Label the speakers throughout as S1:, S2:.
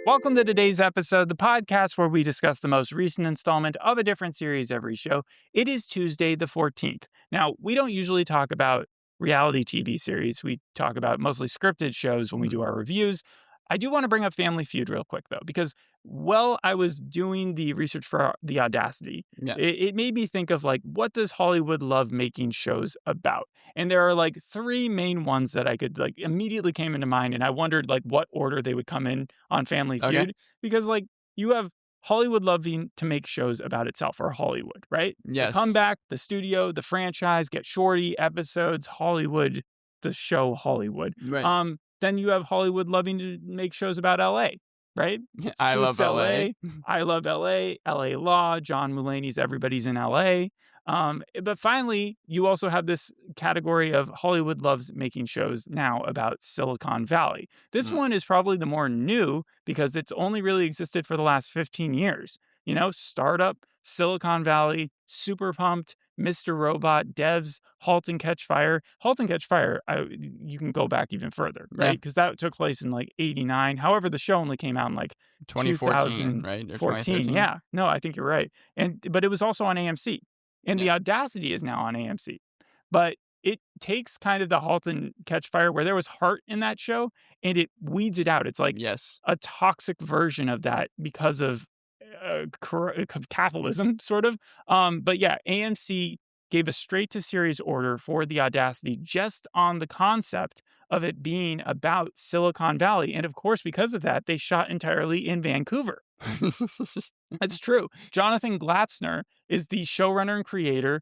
S1: Welcome to today's episode, the podcast where we discuss the most recent installment of a different series every show. It is Tuesday the 14th. Now, we don't usually talk about reality TV series. We talk about mostly scripted shows when we do our reviews. I do want to bring up Family Feud real quick, though, because while I was doing the research for the Audacity, it made me think of, like, what does Hollywood love making shows about? And there are, like, three main ones that I could, like, immediately came into mind, and I wondered, like, what order they would come in on Family Feud. Because, like, you have Hollywood loving to make shows about itself, or Hollywood, right?
S2: Yes.
S1: The comeback, the studio, the franchise, Get Shorty, episodes, Hollywood, the show Hollywood.
S2: Right.
S1: Then you have Hollywood loving to make shows about LA, right?
S2: I love
S1: Suits
S2: LA.
S1: I love LA, LA Law, John Mulaney's Everybody's in LA. But finally, you also have this category of Hollywood loves making shows now about Silicon Valley. This one is probably the more new because it's only really existed for the last 15 years. You know, startup, Silicon Valley, Super Pumped, Mr. Robot, Devs, Halt and Catch Fire. Halt and Catch Fire, you can go back even further, right? Because that took place in like 89. However, the show only came out in like
S2: 2014, right? Or
S1: 2014. Yeah. No, I think you're right. But it was also on AMC. And the Audacity is now on AMC. But it takes kind of the Halt and Catch Fire where there was heart in that show and it weeds it out. It's like a toxic version of that because of capitalism, sort of. But yeah, AMC gave a straight to series order for the Audacity just on the concept of it being about Silicon Valley. And of course, because of that, they shot entirely in Vancouver. It's true. Jonathan Glatzner is the showrunner and creator.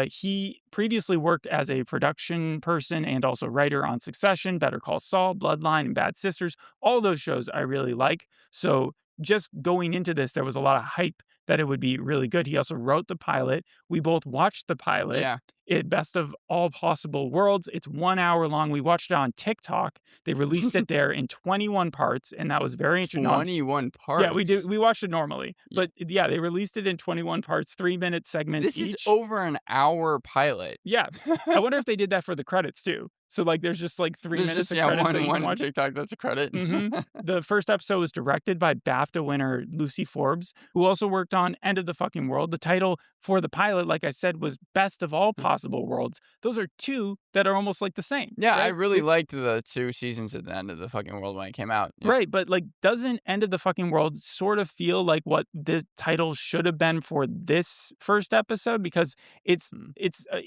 S1: He previously worked as a production person and also writer on Succession, Better Call Saul, Bloodline, and Bad Sisters. All those shows I really like. So just going into this, there was a lot of hype that it would be really good. He also wrote the pilot. We both watched the pilot.
S2: Yeah.
S1: It best of all possible worlds. It's 1 hour long. We watched it on TikTok. They released it there in 21 parts, and that was very interesting.
S2: 21 parts?
S1: Yeah, we did. We watched it normally. But yeah, they released it in 21 parts, 3-minute segments each.
S2: This is over an hour pilot.
S1: Yeah. I wonder if they did that for the credits, too. So, like, there's just, like, 3 minutes of credits that you can watch.
S2: TikTok, that's a credit.
S1: The first episode was directed by BAFTA winner Lucy Forbes, who also worked on End of the Fucking World. The title for the pilot, like I said, was Best of All Possible Worlds. Those are two that are almost, like, the same.
S2: Yeah,
S1: right?
S2: I really liked the 2 seasons at the End of the Fucking World when it came out. Yeah.
S1: Right, but, like, doesn't End of the Fucking World sort of feel like what the title should have been for this first episode? Because it's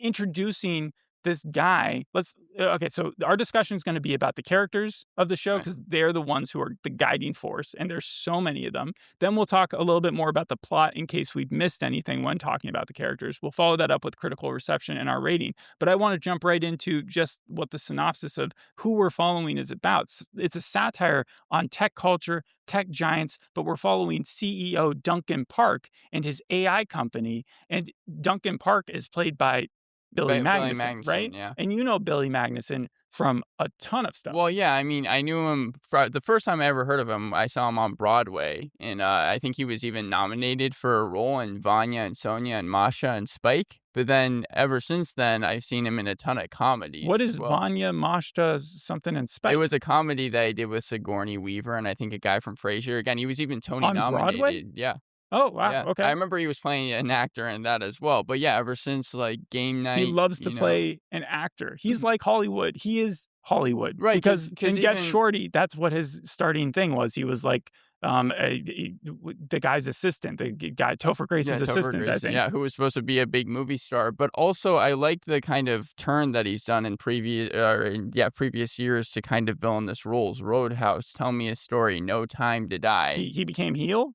S1: introducing this guy. Okay, so our discussion is going to be about the characters of the show because they're the ones who are the guiding force, and there's so many of them. Then we'll talk a little bit more about the plot in case we've missed anything when talking about the characters. We'll follow that up with critical reception and our rating. But I want to jump right into just what the synopsis of who we're following is about. It's a satire on tech culture, tech giants, but we're following CEO Duncan Park and his AI company. And Duncan Park is played by Billy Magnussen, right?
S2: Yeah.
S1: And you know Billy Magnussen from a ton of stuff.
S2: Well, yeah, I mean, I knew him the first time I ever heard of him. I saw him on Broadway, and I think he was even nominated for a role in Vanya and Sonia and Masha and Spike. But then, ever since then, I've seen him in a ton of comedies.
S1: What is Vanya, Masha, something, and Spike?
S2: It was a comedy that I did with Sigourney Weaver, and I think a guy from Frasier. Again, he was even Tony
S1: on
S2: nominated.
S1: Broadway?
S2: Yeah.
S1: Oh, wow.
S2: Yeah.
S1: Okay.
S2: I remember he was playing an actor in that as well. But yeah, ever since like Game Night.
S1: He loves to play an actor. He's like Hollywood. He is Hollywood.
S2: Right.
S1: Because in Get Shorty, that's what his starting thing was. He was like the guy's assistant, the guy, Topher Grace's assistant, I think.
S2: Yeah, who was supposed to be a big movie star. But also, I liked the kind of turn that he's done in previous years to kind of villain this roles. Roadhouse, Tell Me a Story, No Time to Die.
S1: He became heel?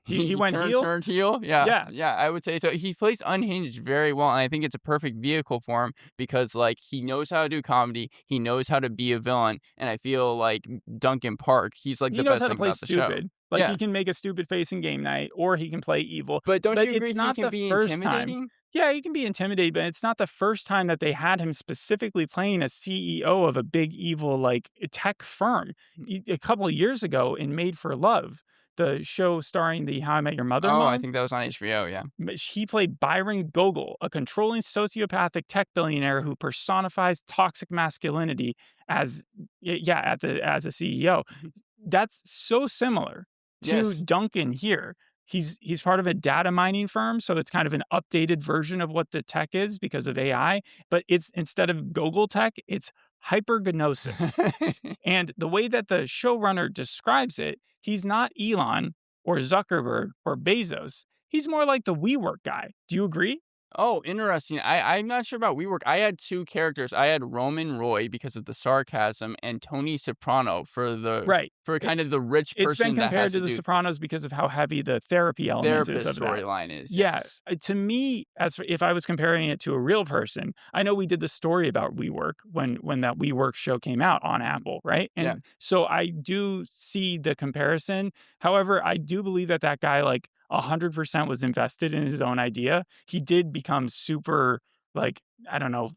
S1: He went heel?
S2: Turned heel? Yeah, I would say so. He plays unhinged very well, and I think it's a perfect vehicle for him because, like, he knows how to do comedy, he knows how to be a villain, and I feel like Duncan Park, he's like the best thing about the show.
S1: Like, he can make a stupid face in Game Night, or he can play evil.
S2: But don't you agree
S1: it's not
S2: he can be intimidating?
S1: Yeah, he can be intimidating, but it's not the first time that they had him specifically playing a CEO of a big evil, like, tech firm. A couple of years ago in Made for Love, the show starring the How I Met Your Mother mom.
S2: I think that was on HBO, yeah.
S1: He played Byron Gogol, a controlling sociopathic tech billionaire who personifies toxic masculinity as a CEO. that's so similar to
S2: Yes.
S1: Duncan here. He's part of a data mining firm, so it's kind of an updated version of what the tech is because of AI, but it's instead of Gogol tech, it's hypergnosis. And the way that the showrunner describes it, he's not Elon or Zuckerberg or Bezos. He's more like the WeWork guy. Do you agree?
S2: Oh, interesting. I'm not sure about WeWork. I had two characters. I had Roman Roy because of the sarcasm, and Tony Soprano
S1: Right.
S2: for kind of the rich
S1: It's been
S2: person that
S1: compared
S2: has
S1: to
S2: to
S1: The
S2: do
S1: Sopranos because of how heavy the therapy element is
S2: therapist
S1: of that.
S2: storyline is.
S1: Yeah,
S2: Yes.
S1: to me, if I was comparing it to a real person, I know we did the story about WeWork when that WeWork show came out on Apple, right?
S2: Yeah.
S1: And so I do see the comparison. However, I do believe that that guy, like, 100% was invested in his own idea. He did become super, like, I don't know,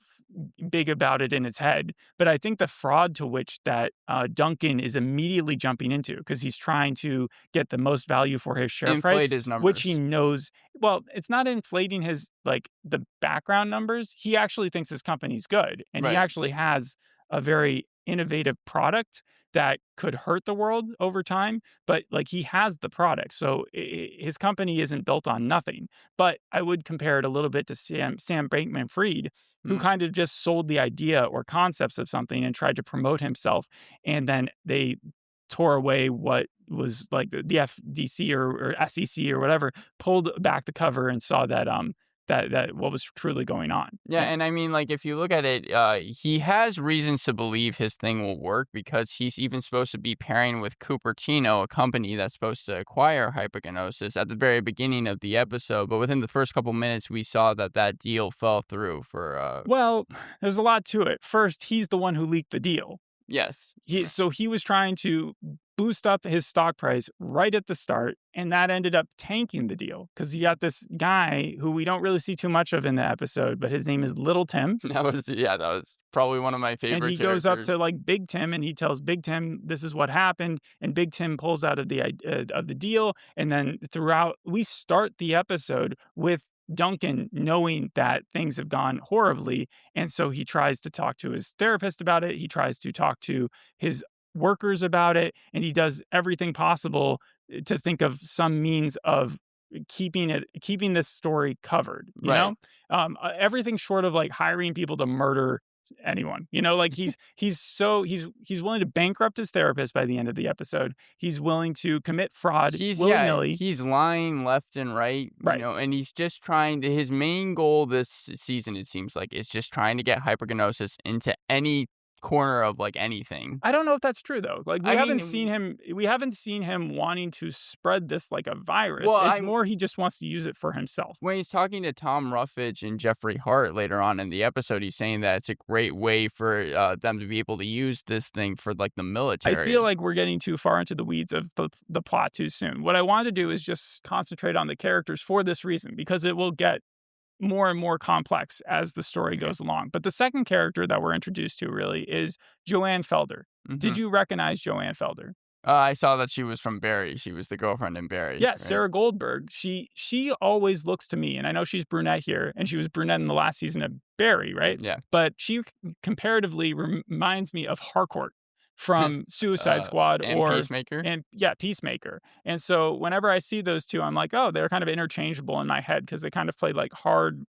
S1: big about it in his head. But I think the fraud to which that Duncan is immediately jumping into, because he's trying to get the most value for his share
S2: Inflate
S1: price,
S2: his
S1: which he
S2: numbers.
S1: knows, well, it's not inflating his, like, the background numbers. He actually thinks his company's good, and he
S2: Right.
S1: actually has a very innovative product that could hurt the world over time, but, like, he has the product. So his company isn't built on nothing. But I would compare it a little bit to Sam Bankman-Fried, who
S2: Mm.
S1: kind of just sold the idea or concepts of something and tried to promote himself, and then they tore away what was, like, the FDC or SEC or whatever, pulled back the cover and saw that that what was truly going on.
S2: Yeah, and I mean, like, if you look at it, he has reasons to believe his thing will work because he's even supposed to be pairing with Cupertino, a company that's supposed to acquire hypognosis at the very beginning of the episode. But within the first couple minutes, we saw that that deal fell through for,
S1: Well, there's a lot to it. First, he's the one who leaked the deal.
S2: yes.
S1: So he was trying to boost up his stock price right at the start, and that ended up tanking the deal because you got this guy who we don't really see too much of in the episode, but his name is Little Tim.
S2: That was probably one of my
S1: And
S2: favorite
S1: he goes up to,
S2: characters.
S1: like, Big Tim, and he tells Big Tim this is what happened, and Big Tim pulls out of the deal. And then throughout, we start the episode with Duncan knowing that things have gone horribly, and so he tries to talk to his therapist about it. He tries to talk to his workers about it, and he does everything possible to think of some means of keeping this story covered.
S2: Right.
S1: Everything short of, like, hiring people to murder anyone. Like, he's willing to bankrupt his therapist by the end of the episode. He's willing to commit fraud willy-nilly.
S2: He's lying left and right,
S1: Right.
S2: and he's just trying to, his main goal this season, it seems like, is just trying to get hypergnosis into any corner of, like, anything.
S1: I don't know if that's true, though. Like,
S2: I mean,
S1: we haven't seen him wanting to spread this like a virus.
S2: Well,
S1: It's more he just wants to use it for himself.
S2: when he's talking to Tom Ruffage and Jeffrey Hart later on in the episode, he's saying that it's a great way for them to be able to use this thing for, like, the military.
S1: I feel like we're getting too far into the weeds of the plot too soon. What I want to do is just concentrate on the characters for this reason, because it will get more and more complex as the story goes along. But the second character that we're introduced to really is Joanne Felder. Did you recognize Joanne Felder?
S2: I saw that she was from Barry. She was the girlfriend in Barry.
S1: Yeah,
S2: right?
S1: Sarah Goldberg. She always looks to me, and I know she's brunette here, and she was brunette in the last season of Barry, right?
S2: Yeah.
S1: But she comparatively reminds me of Harcourt from Suicide Squad
S2: and Peacemaker.
S1: Peacemaker. And so whenever I see those two, I'm like, oh, they're kind of interchangeable in my head because they kind of play like hard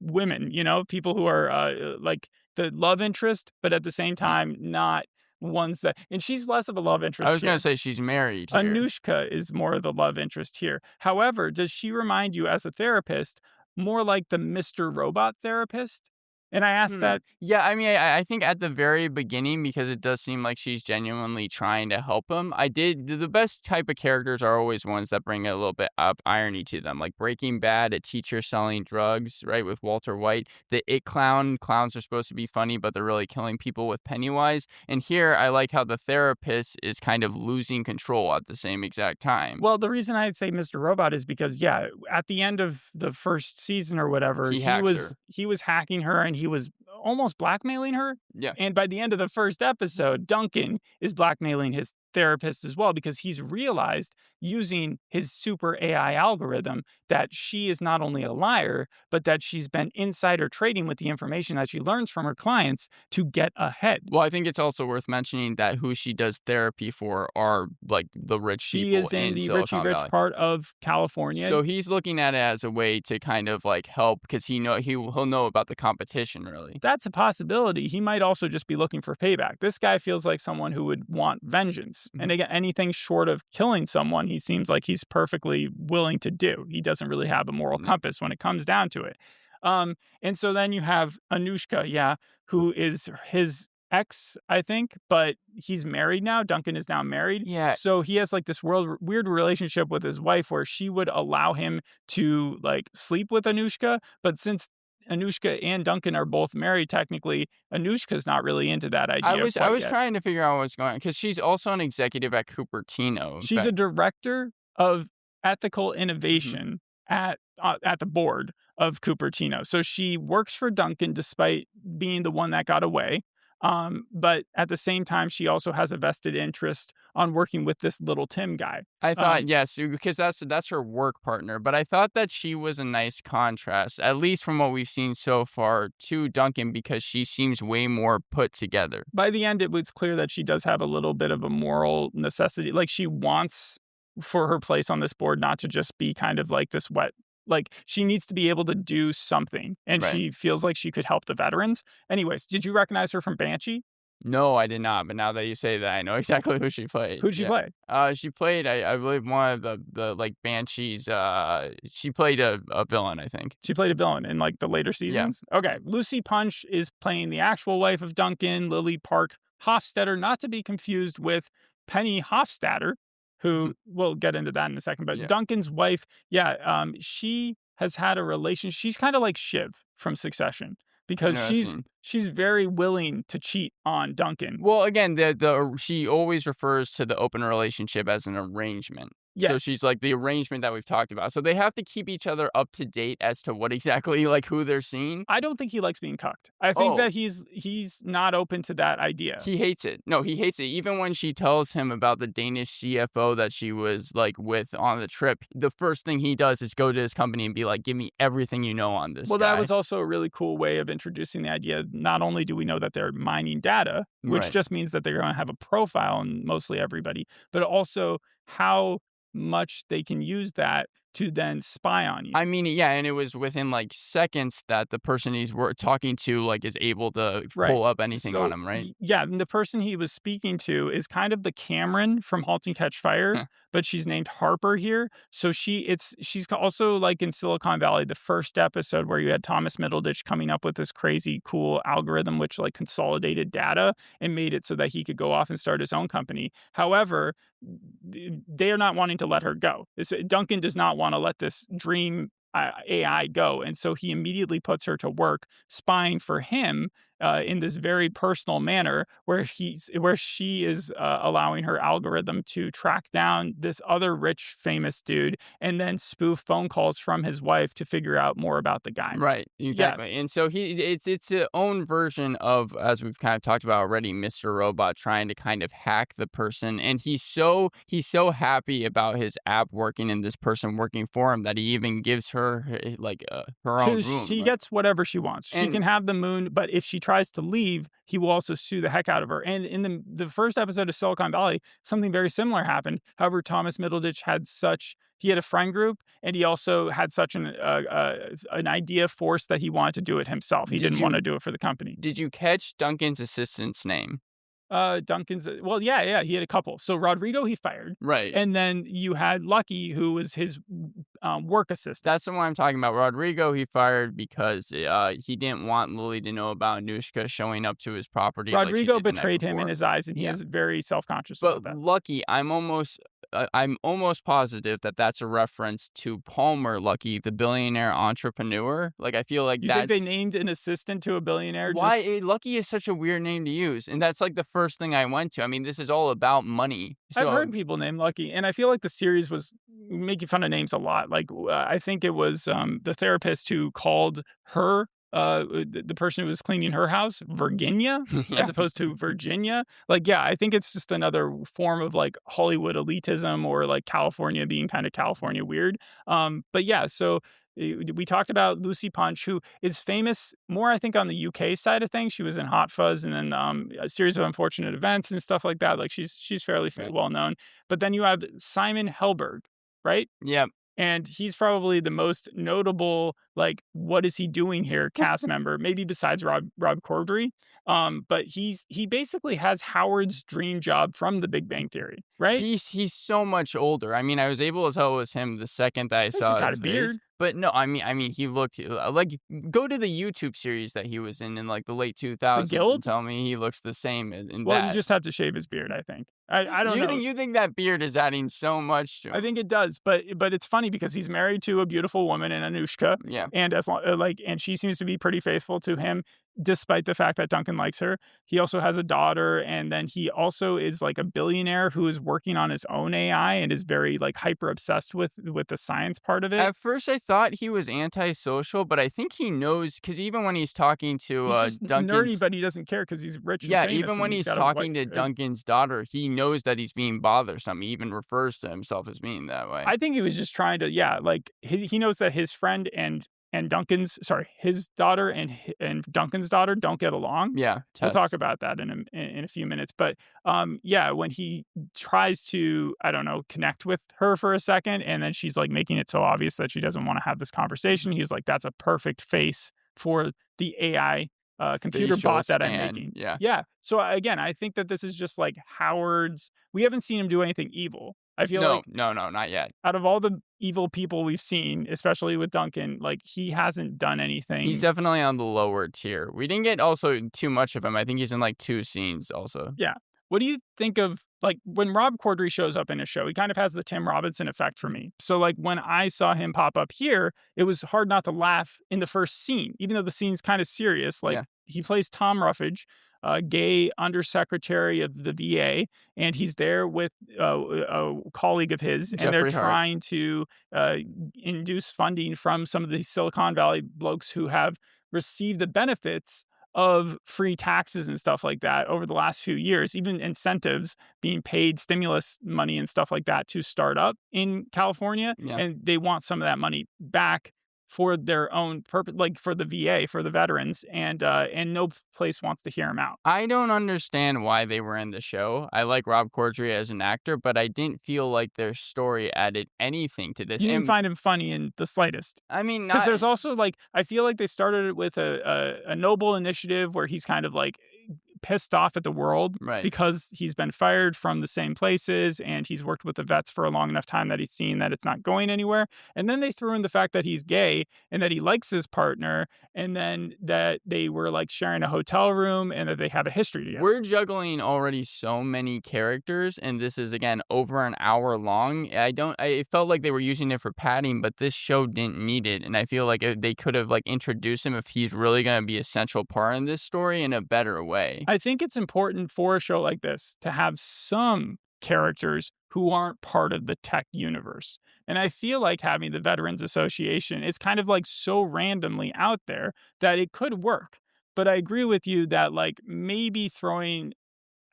S1: women, people who are like the love interest, but at the same time not ones that. And she's less of a love interest.
S2: I was
S1: here.
S2: going to say she's married here.
S1: Anushka is more of the love interest here. However, does she remind you as a therapist more like the Mr. Robot therapist? And I asked that.
S2: Yeah, I mean, I think at the very beginning, because it does seem like she's genuinely trying to help him, the best type of characters are always ones that bring a little bit of irony to them. Like Breaking Bad, a teacher selling drugs, right, with Walter White. The It Clown, clowns are supposed to be funny, but they're really killing people with Pennywise. And here, I like how the therapist is kind of losing control at the same exact time.
S1: Well, the reason I'd say Mr. Robot is because, yeah, at the end of the first season or whatever,
S2: He hacks
S1: he was hacking her, and he was almost blackmailing her.
S2: Yeah.
S1: And by the end of the first episode, Duncan is blackmailing his therapist as well, because he's realized using his super AI algorithm that she is not only a liar, but that she's been insider trading with the information that she learns from her clients to get ahead.
S2: Well, I think it's also worth mentioning that who she does therapy for are like the rich
S1: She
S2: people
S1: is in the Richie
S2: Silicon
S1: Rich
S2: Valley.
S1: part of California.
S2: So he's looking at it as a way to kind of like help because he'll know about the competition really.
S1: That's a possibility. He might also just be looking for payback. This guy feels like someone who would want vengeance. And again, anything short of killing someone, he seems like he's perfectly willing to do. He doesn't really have a moral compass when it comes down to it. And so then you have Anushka, who is his ex, I think, but he's married now. Duncan is now married.
S2: Yeah.
S1: So he has like this weird relationship with his wife where she would allow him to like sleep with Anushka. But since Anushka and Duncan are both married, technically, Anushka's not really into that idea.
S2: I was
S1: yet.
S2: trying to figure out what's going on because she's also an executive at Cupertino.
S1: She's a director of ethical innovation at the board of Cupertino. So she works for Duncan despite being the one that got away. But at the same time, she also has a vested interest on working with this little Tim guy.
S2: I thought, yes, because that's her work partner. But I thought that she was a nice contrast, at least from what we've seen so far, to Duncan because she seems way more put together.
S1: By the end, it was clear that she does have a little bit of a moral necessity. Like she wants for her place on this board not to just be kind of like this wet. Like she needs to be able to do something, and she feels like she could help the veterans. Anyways, did you recognize her from Banshee?
S2: No, I did not. But now that you say that, I know exactly who she played.
S1: Who'd she play?
S2: She played, I believe, one of the like Banshees. She played a villain, I think.
S1: She played a villain in like the later seasons? Yeah. Okay. Lucy Punch is playing the actual wife of Duncan, Lily Park Hofstetter, not to be confused with Penny Hofstadter, who we'll get into that in a second. But Duncan's wife, she has had a relationship. She's kind of like Shiv from Succession because she's very willing to cheat on Duncan.
S2: Well, again, she always refers to the open relationship as an arrangement.
S1: Yes.
S2: So she's like the arrangement that we've talked about. So they have to keep each other up to date as to what exactly, like who they're seeing.
S1: I don't think he likes being cucked. I think that he's not open to that idea.
S2: He hates it. No, he hates it. Even when she tells him about the Danish CFO that she was like with on the trip, the first thing he does is go to his company and be like, give me everything you know on this guy.
S1: That was also a really cool way of introducing the idea. Not only do we know that they're mining data, which just means that they're going to have a profile on mostly everybody, but also how much they can use that to then spy on you.
S2: I mean, yeah, and it was within like seconds that the person he's talking to like is able to pull up anything on him, right?
S1: Yeah, and the person he was speaking to is kind of the Cameron from Halt and Catch Fire, but she's named Harper here. So she's also like in Silicon Valley, the first episode where you had Thomas Middleditch coming up with this crazy cool algorithm which like consolidated data and made it so that he could go off and start his own company. However, they are not wanting to let her go. Duncan does not want to let this dream AI go. And so he immediately puts her to work spying for him in this very personal manner where she is allowing her algorithm to track down this other rich, famous dude and then spoof phone calls from his wife to figure out more about the guy.
S2: Right, exactly. Yeah. And so it's its own version of, as we've kind of talked about already, Mr. Robot trying to kind of hack the person. And he's so happy about his app working and this person working for him that he even gives her like her own room.
S1: She gets whatever she wants. She can have the moon, but if she tries to leave, he will also sue the heck out of her. And in the first episode of Silicon Valley, something very similar happened. However, Thomas Middleditch had a friend group, and he also had such an idea force that he wanted to do it himself. He didn't want to do it for the company.
S2: Did you catch Duncan's assistant's name?
S1: Duncan's, he had a couple. So Rodrigo he fired.
S2: Right.
S1: And then you had Lucky, who was his work assistant.
S2: That's the one I'm talking about. Rodrigo he fired because he didn't want Lily to know about Anushka showing up to his property.
S1: Rodrigo betrayed him in his eyes, and he is very self-conscious about that.
S2: But Lucky, I'm almost positive that that's a reference to Palmer Luckey, the billionaire entrepreneur. Like, I feel like
S1: you think they named an assistant to a billionaire?
S2: Why? Lucky is such a weird name to use. And that's like the first thing I went to. I mean, this is all about money.
S1: So, I've heard people named Lucky, and I feel like the series was making fun of names a lot. Like, I think it was the therapist who called her the person who was cleaning her house, Virginia,
S2: Yeah.
S1: as opposed to Virginia. Like, yeah, I think it's just another form of like Hollywood elitism or like California being kind of California weird. But yeah, so we talked about Lucy Punch, who is famous more, I think, on the UK side of things. She was in Hot Fuzz and then a series of unfortunate events and stuff like that. Like she's fairly
S2: Right.
S1: well known. But then you have Simon Helberg, right?
S2: Yep.
S1: And he's probably the most notable, like, what is he doing here cast member, maybe besides Rob Corddry. But he basically has Howard's dream job from The Big Bang Theory, right?
S2: He's so much older. I mean, I was able to tell it was him the second that I
S1: He's just
S2: saw
S1: got
S2: his
S1: a
S2: face.
S1: beard.
S2: But no, I mean, he looked like go to the YouTube series that he was in like the late
S1: The
S2: 2000s and
S1: Guild?
S2: tell me he looks the same in
S1: Well, you
S2: that.
S1: just have to shave his beard, I think. I don't know.
S2: You think that beard is adding so much to
S1: I
S2: him?
S1: think it does, but it's funny because he's married to a beautiful woman in Anushka,
S2: Yeah.
S1: and as long, like, and she seems to be pretty faithful to him, despite the fact that Duncan likes her. He also has a daughter, and then he also is like a billionaire who is working on his own AI and is very like hyper obsessed with the science part of it.
S2: At first, I thought he was antisocial, but I think he knows because even when he's talking to
S1: He's just nerdy,
S2: Duncan's,
S1: but he doesn't care because he's rich and
S2: yeah,
S1: famous.
S2: even when
S1: And
S2: he's
S1: got
S2: talking to Duncan's daughter, he knows that he's being bothersome. He even refers to himself as being that way.
S1: I think he was just trying to, yeah, like he knows that his friend and his daughter and Duncan's daughter don't get along.
S2: Yeah,
S1: We'll talk
S2: test.
S1: about that in a few minutes. But yeah, when he tries to, I don't know, connect with her for a second, and then she's like making it so obvious that she doesn't want to have this conversation, he's like, "That's a perfect face for the AI computer
S2: Facial
S1: bot that I'm
S2: scan,
S1: making."
S2: yeah.
S1: Yeah. So again, I think that this is just like Howard's. We haven't seen him do anything evil. I feel like
S2: No, not yet.
S1: out of all the evil people we've seen, especially with Duncan, like he hasn't done anything.
S2: He's definitely on the lower tier. We didn't get also too much of him. I think he's in like 2 scenes also.
S1: Yeah. What do you think of like when Rob Corddry shows up in a show? He kind of has the Tim Robinson effect for me. So like when I saw him pop up here, it was hard not to laugh in the first scene, even though the scene's kind of serious. Like
S2: Yeah.
S1: he plays Tom Ruffage, gay undersecretary of the VA, and he's there with a colleague of his, and they're
S2: Jeffrey Hart.
S1: trying to induce funding from some of these Silicon Valley blokes who have received the benefits of free taxes and stuff like that over the last few years, even incentives being paid, stimulus money and stuff like that to start up in California.
S2: Yeah.
S1: And they want some of that money back for their own purpose, like for the VA, for the veterans, and no place wants to hear him out.
S2: I don't understand why they were in the show. I like Rob Corddry as an actor, but I didn't feel like their story added anything to this.
S1: You didn't
S2: And
S1: find him funny in the slightest.
S2: I mean,
S1: Because
S2: not
S1: there's also like, I feel like they started it with a noble initiative where he's kind of like pissed off at the world
S2: right.
S1: because he's been fired from the same places and he's worked with the vets for a long enough time that he's seen that it's not going anywhere. And then they threw in the fact that he's gay and that he likes his partner, and then that they were like sharing a hotel room and that they have a history together.
S2: We're juggling already so many characters, and this is again over an hour long. It felt like they were using it for padding, but this show didn't need it, and I feel like they could have like introduced him if he's really going to be a central part in this story in a better way.
S1: I think it's important for a show like this to have some characters who aren't part of the tech universe. And I feel like having the Veterans Association is kind of like so randomly out there that it could work. But I agree with you that like maybe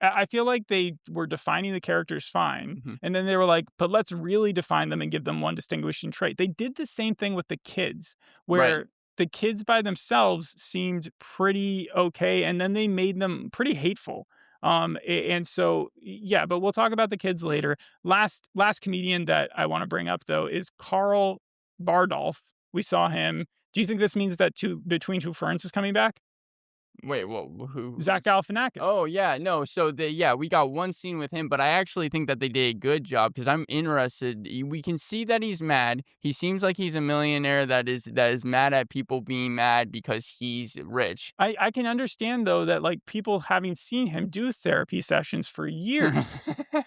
S1: I feel like they were defining the characters fine.
S2: Mm-hmm.
S1: And then they were like, but let's really define them and give them one distinguishing trait. They did the same thing with the kids, where
S2: Right.
S1: the kids by themselves seemed pretty okay. And then they made them pretty hateful. And so, yeah, but we'll talk about the kids later. Last comedian that I want to bring up, though, is Carl Bardolph. We saw him. Do you think this means that Between Two Ferns is coming back?
S2: Wait, well, who?
S1: Zach Galifianakis.
S2: Oh, yeah, no. So, we got one scene with him, but I actually think that they did a good job because I'm interested. We can see that he's mad. He seems like he's a millionaire that is mad at people being mad because he's rich.
S1: I can understand, though, that like people having seen him do therapy sessions for years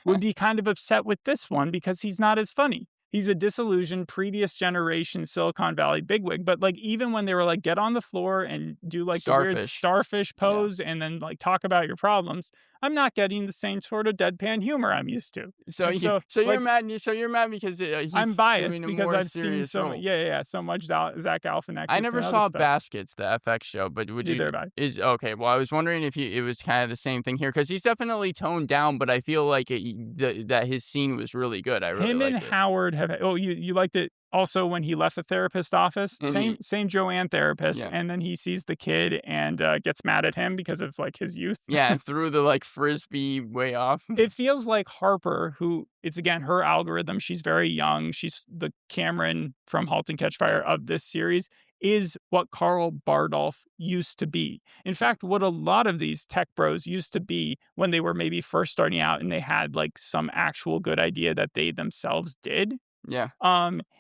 S1: would be kind of upset with this one because he's not as funny. He's a disillusioned previous generation Silicon Valley bigwig. But like even when they were like, get on the floor and do like the weird starfish pose and then like talk about your problems, I'm not getting the same sort of deadpan humor I'm used to.
S2: So
S1: And
S2: you
S1: so,
S2: so you're
S1: like,
S2: mad. So you're mad because
S1: I'm
S2: he's
S1: biased
S2: doing a
S1: because
S2: more
S1: I've seen
S2: serious
S1: so much,
S2: role.
S1: so much Zach
S2: I
S1: Galifianakis
S2: never
S1: and other
S2: saw
S1: stuff.
S2: Baskets, the FX show, but would
S1: Neither
S2: you
S1: have I.
S2: is okay. Well, I was wondering if it was kind of the same thing here because he's definitely toned down, but I feel like that his scene was really good. I really
S1: Him and
S2: liked it.
S1: Howard have. Oh, you liked it also when he left the therapist office.
S2: And
S1: Same Joanne therapist,
S2: yeah,
S1: and then he sees the kid and gets mad at him because of like his youth.
S2: yeah, and threw the like frisbee way off.
S1: It feels like Harper, who it's again her algorithm. She's very young. She's the Cameron from *Halt and Catch Fire*
S2: Yeah,
S1: of this series. Is what Carl Bardolph used to be. In fact, what a lot of these tech bros used to be when they were maybe first starting out and they had like some actual good idea that they themselves did.
S2: yeah,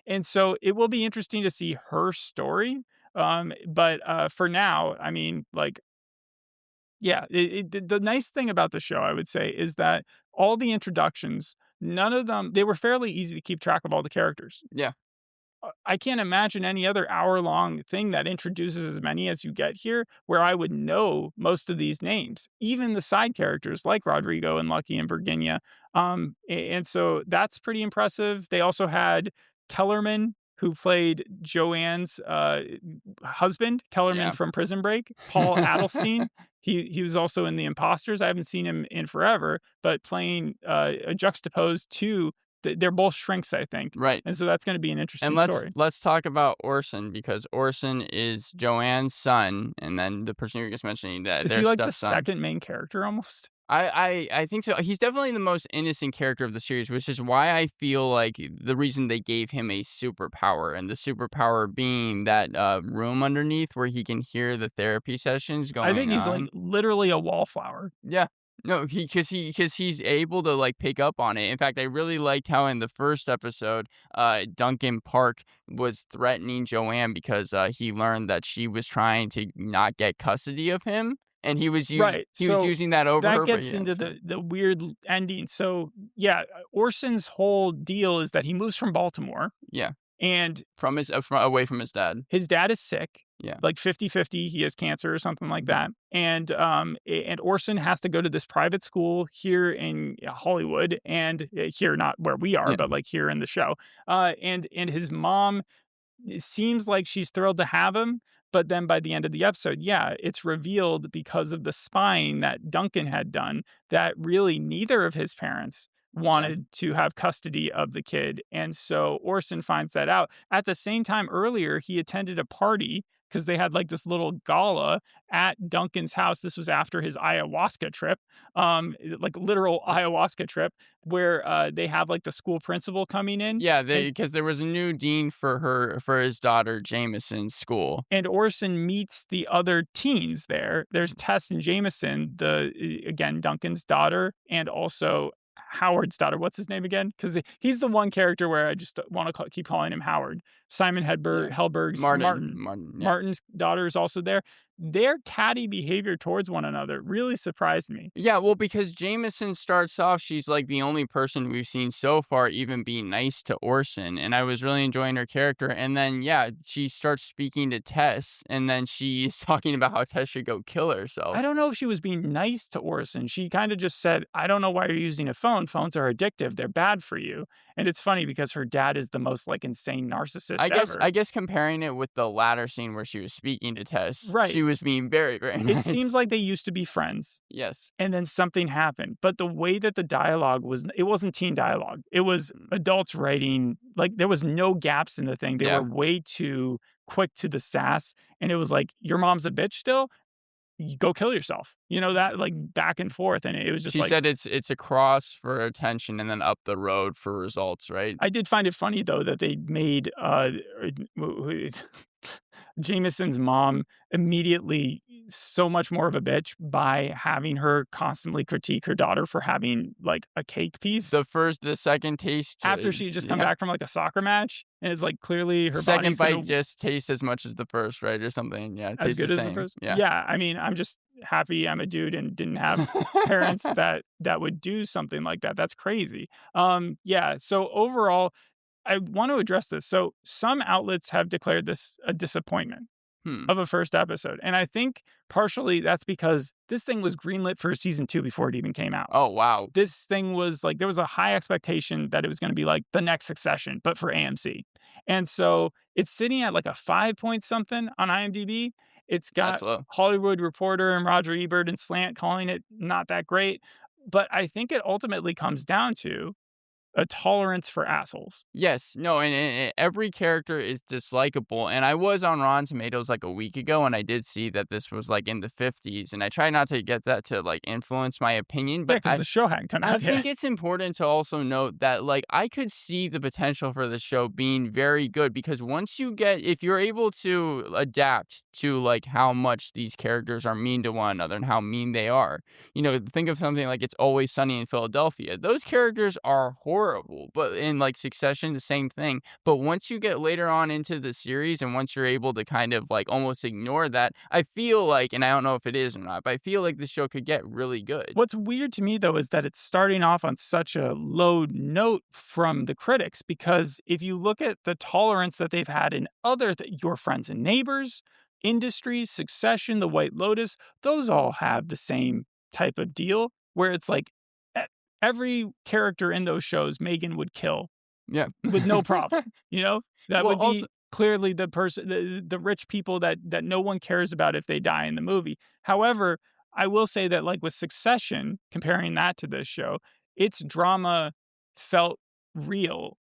S1: And so it will be interesting to see her story. But for now, I mean, like, yeah, the nice thing about the show, I would say, is that all the introductions, none of them, they were fairly easy to keep track of all the characters.
S2: yeah,
S1: I can't imagine any other hour-long thing that introduces as many as you get here, where I would know most of these names, even the side characters like Rodrigo and Lucky and Virginia. And so that's pretty impressive. They also had Kellerman, who played Joanne's husband, Kellerman
S2: yeah.
S1: from Prison Break, Paul Adelstein. He was also in The Imposters. I haven't seen him in forever, but playing a juxtaposed to they're both shrinks, I think.
S2: Right.
S1: And so that's going to be an
S2: And
S1: interesting
S2: let's
S1: story.
S2: let's talk about Orson because Orson is Joanne's son, and then the person you were just mentioning that
S1: Is
S2: their
S1: he like the
S2: stepson.
S1: second main character almost?
S2: I think so. He's definitely the most innocent character of the series, which is why I feel like the reason they gave him a superpower, and the superpower being that room underneath where he can hear the therapy sessions
S1: I
S2: going
S1: think he's like
S2: on.
S1: literally a wallflower.
S2: Yeah. No, because he's able to like pick up on it. In fact, I really liked how in the first episode, Duncan Park was threatening Joanne because he learned that she was trying to not get custody of him, and
S1: Right.
S2: he was
S1: So
S2: using that over
S1: that
S2: her. But
S1: gets
S2: yeah,
S1: into the weird ending. So yeah, Orson's whole deal is that he moves from Baltimore
S2: yeah,
S1: and
S2: away from his dad.
S1: his dad is sick,
S2: Yeah,
S1: like 50-50. He has cancer or something like
S2: mhm,
S1: that. And Orson has to go to this private school here in Hollywood and here, not where we are,
S2: yeah,
S1: but like here in the show. And his mom, it seems like she's thrilled to have him, but then by the end of the episode, yeah, it's revealed because of the spying that Duncan had done that really neither of his parents
S2: yeah.
S1: wanted to have custody of the kid. And so Orson finds that out. At the same time, earlier, he attended a party because they had like this little gala at Duncan's house. This was after his ayahuasca trip, like literal ayahuasca trip, where they have like the school principal coming in.
S2: Yeah,
S1: And
S2: because there was a new dean for his daughter Jameson's school.
S1: and Orson meets the other teens there. There's Tess and Jameson, again Duncan's daughter, and also Howard's daughter. What's his name again? Because he's the one character where I just want to keep calling him Howard. Simon
S2: Yeah,
S1: Helberg's
S2: Martin,
S1: Martin.
S2: Martin. Yeah.
S1: Martin's daughter is also there. Their catty behavior towards one another really surprised me.
S2: Yeah, well, because Jameson starts off, she's like the only person we've seen so far even be nice to Orson, and I was really enjoying her character. And then, yeah, she starts speaking to Tess, and then she's talking about how Tess should go kill herself.
S1: I don't know if she was being nice to Orson. She kind of just said, I don't know why you're using a phone. Phones are addictive. They're bad for you. And it's funny because her dad is the most like insane narcissist ever.
S2: I guess comparing it with the latter scene where she was speaking to Tess,
S1: Right.
S2: she was being very, very
S1: It
S2: nice.
S1: seems like they used to be friends
S2: Yes.
S1: and then something happened. But the way that the dialogue was, it wasn't teen dialogue. It was adults writing, like there was no gaps in the thing. They
S2: Yeah.
S1: were way too quick to the sass. And it was like, your mom's a bitch still? You go kill yourself. You know, that like back and forth. And it was just
S2: She
S1: like,
S2: said it's a cross for attention and then up the road for results, right?
S1: I did find it funny though that they made Jameson's mom immediately so much more of a bitch by having her constantly critique her daughter for having like a cake piece
S2: The second taste
S1: after she had just come back from like a soccer match, and it's like clearly her
S2: second
S1: body's
S2: bite
S1: gonna
S2: just tastes as much as the first, right? Or something. Yeah, it
S1: as
S2: tastes
S1: good
S2: the
S1: as the
S2: same.
S1: first.
S2: Yeah.
S1: Yeah, I mean, I'm just happy I'm a dude and didn't have parents that would do something like that. That's crazy. Yeah. So overall, I want to address this. So some outlets have declared this a disappointment. of a first episode. And I think partially that's because this thing was greenlit for season 2 before it even came out.
S2: Oh, wow.
S1: This thing was like, there was a high expectation that it was going to be like the next Succession, but for AMC. And so it's sitting at like a 5 point something on IMDb. It's got
S2: That's low.
S1: Hollywood Reporter and Roger Ebert and Slant calling it not that great. But I think it ultimately comes down to a tolerance for assholes.
S2: Yes, no, and every character is dislikable. And I was on Rotten Tomatoes like a week ago, and I did see that this was like in the 50s. And I try not to get that to like influence my opinion,
S1: Yeah,
S2: but
S1: because the show hadn't come
S2: I
S1: out
S2: think
S1: yet.
S2: it's important to also note that, like, I could see the potential for the show being very good because once you get, if you're able to adapt to, like, how much these characters are mean to one another and how mean they are, you know, think of something like It's Always Sunny in Philadelphia. Those characters are horrible, but in, like, Succession, the same thing. But once you get later on into the series and once you're able to kind of, like, almost ignore that, I feel like, and I don't know if it is or not, but I feel like the show could get really good.
S1: What's weird to me, though, is that it's starting off on such a low note from the critics, because if you look at the tolerance that they've had in other, Your Friends and Neighbors, Industry, Succession, The White Lotus, those all have the same type of deal where it's like e- every character in those shows Megan would kill
S2: Yeah.
S1: with no problem. You know, that
S2: Well,
S1: would
S2: also,
S1: be clearly the person, the rich people that no one cares about if they die in the movie. However, I will say that like with Succession, comparing that to this show, its drama felt real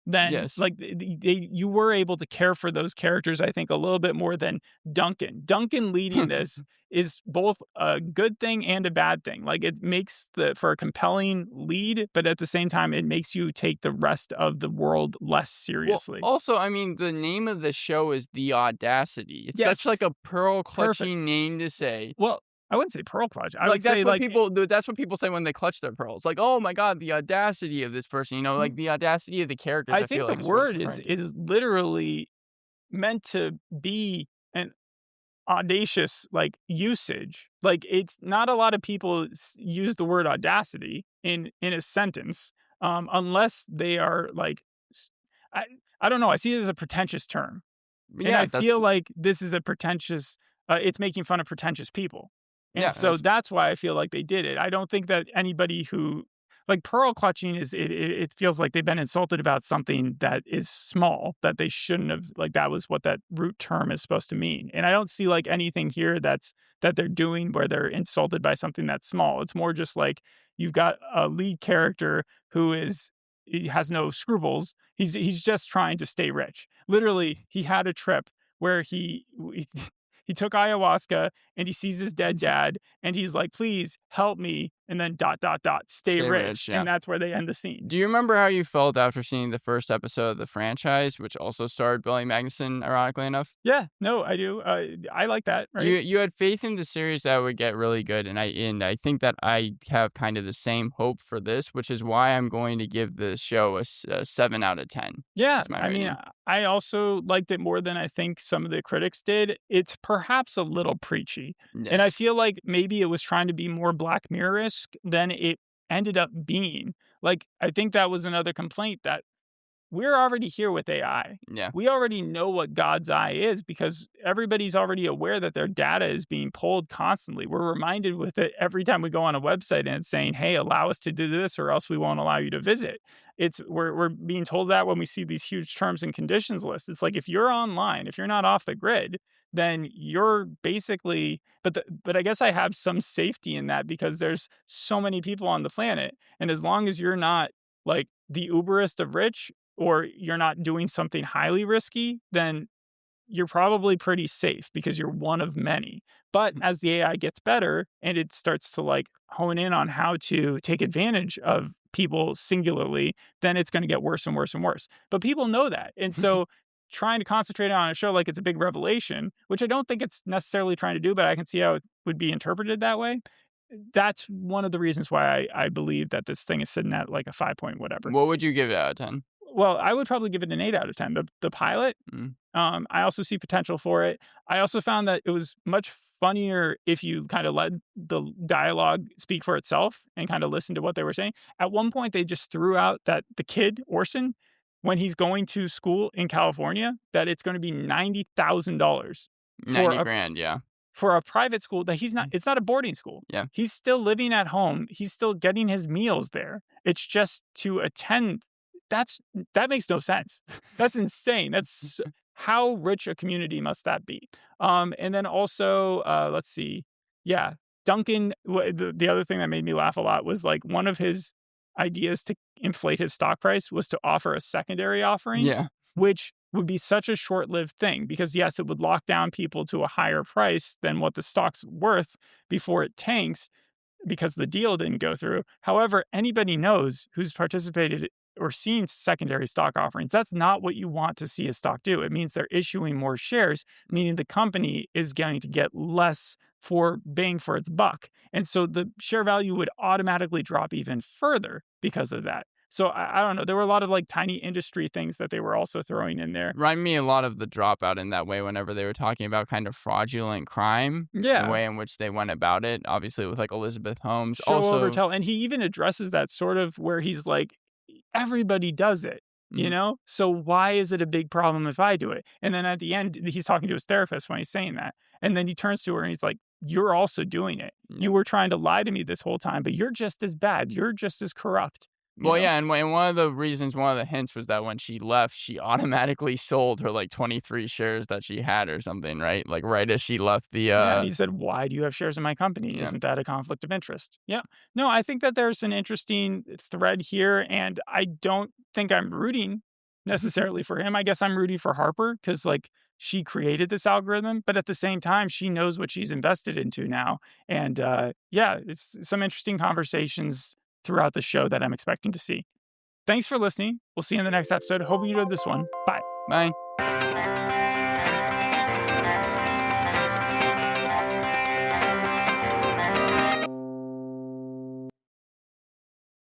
S1: than
S2: yes.
S1: like you were able to care for those characters, I think, a little bit more than Duncan. Duncan leading this is both a good thing and a bad thing. Like it makes for a compelling lead, but at the same time, it makes you take the rest of the world less
S2: Well,
S1: seriously.
S2: also, I mean, the name of the show is The Audacity. It's such like
S1: Yes,
S2: a pearl
S1: perfect.
S2: clutching name to say.
S1: Well, I wouldn't say pearl clutch. I
S2: Like
S1: would say like
S2: that's what people say when they clutch their pearls. Like, "Oh my god, the audacity of this person," you know, like the audacity of the characters
S1: I
S2: I feel
S1: think the
S2: like is what it's
S1: word
S2: referring to.
S1: is literally meant to be an audacious like usage. Like it's not a lot of people use the word audacity in a sentence unless they are like I I don't know. I see it as a pretentious term. And
S2: Yeah,
S1: I
S2: that's
S1: feel like this is a pretentious it's making fun of pretentious people. And
S2: yeah,
S1: so
S2: that's
S1: that's why I feel like they did it. I don't think that anybody who like pearl clutching is it feels like they've been insulted about something that is small that they shouldn't have, like that was what that root term is supposed to mean. And I don't see like anything here that they're doing where they're insulted by something that's small. It's more just like you've got a lead character who he has no scruples. He's just trying to stay rich. Literally, he had a trip where he took ayahuasca and he sees his dead dad and he's like, "Please help me," and then stay
S2: stay
S1: rich,
S2: rich, yeah.
S1: and that's where they end the scene.
S2: Do you remember how you felt after seeing the first episode of the franchise, which also starred Billy Magnussen, ironically enough?
S1: Yeah, no, I do. I like that.
S2: You
S1: Right?
S2: you had faith in the series that it would get really good, and I think that I have kind of the same hope for this, which is why I'm going to give the show a 7 out of 10.
S1: Yeah,
S2: That's my
S1: I mean,
S2: rating.
S1: I also liked it more than I think some of the critics did. It's perhaps a little preachy, and I
S2: Yes.
S1: feel like maybe it was trying to be more Black Mirror-esque than it ended up being. Like, I think that was another complaint that we're already here with AI.
S2: Yeah.
S1: We already know what God's eye is because everybody's already aware that their data is being pulled constantly. We're reminded with it every time we go on a website and it's saying, "Hey, allow us to do this or else we won't allow you to visit." We're being told that when we see these huge terms and conditions lists. It's like if you're online, if you're not off the grid, then you're basically but I guess I have some safety in that because there's so many people on the planet, and as long as you're not like the uberest of rich or you're not doing something highly risky, then you're probably pretty safe because you're one of many. But as the AI gets better and it starts to like hone in on how to take advantage of people singularly, then it's going to get worse and worse and worse. But people know that. And so trying to concentrate on a show like it's a big revelation, which I don't think it's necessarily trying to do, but I can see how it would be interpreted that way. That's one of the reasons why I believe that this thing is sitting at like a 5 point whatever.
S2: What would you give it out of 10?
S1: Well, I would probably give it an 8 out of 10. The pilot,
S2: Mm.
S1: I also see potential for it. I also found that it was much funnier if you kind of let the dialogue speak for itself and kind of listen to what they were saying. At one point, they just threw out that the kid, Orson, when he's going to school in California, that it's going to be $90,000 for
S2: 90
S1: a
S2: grand, yeah.
S1: for a private school that it's not a boarding school.
S2: Yeah.
S1: He's still living at home. He's still getting his meals there. It's just to attend. That makes no sense. That's insane. That's how rich a community must that be? And then also, let's see. Yeah. Duncan, the other thing that made me laugh a lot was like one of his ideas to inflate his stock price was to offer a secondary offering,
S2: Yeah.
S1: which would be such a short-lived thing because yes, it would lock down people to a higher price than what the stock's worth before it tanks because the deal didn't go through. However, anybody knows who's participated or seen secondary stock offerings. That's not what you want to see a stock do. It means they're issuing more shares, meaning the company is going to get less for bang for its buck. And so the share value would automatically drop even further because of that. So I don't know. There were a lot of like tiny industry things that they were also throwing in there.
S2: Remind me a lot of the Dropout in that way whenever they were talking about kind of fraudulent crime.
S1: Yeah.
S2: The way in which they went about it, obviously with like Elizabeth Holmes.
S1: Show
S2: also,
S1: over tell. And he even addresses that sort of where he's like, everybody does it, you know? So why is it a big problem if I do it? And then at the end, he's talking to his therapist when he's saying that. And then he turns to her and he's like, you're also doing it. You were trying to lie to me this whole time, but you're just as bad. You're just as corrupt.
S2: Well, yeah, and one of the hints was that when she left, she automatically sold her like 23 shares that she had or something, right? Like right as she left the.
S1: Yeah, and he said, "Why do you have shares in my company?
S2: Yeah.
S1: Isn't that a conflict of interest?" Yeah, no, I think that there's an interesting thread here, and I don't think I'm rooting necessarily for him. I guess I'm rooting for Harper because like she created this algorithm, but at the same time, she knows what she's invested into now, and yeah, it's some interesting conversations throughout the show that I'm expecting to see. Thanks for listening. We'll see you in the next episode. Hope you enjoyed this one. Bye.
S2: Bye.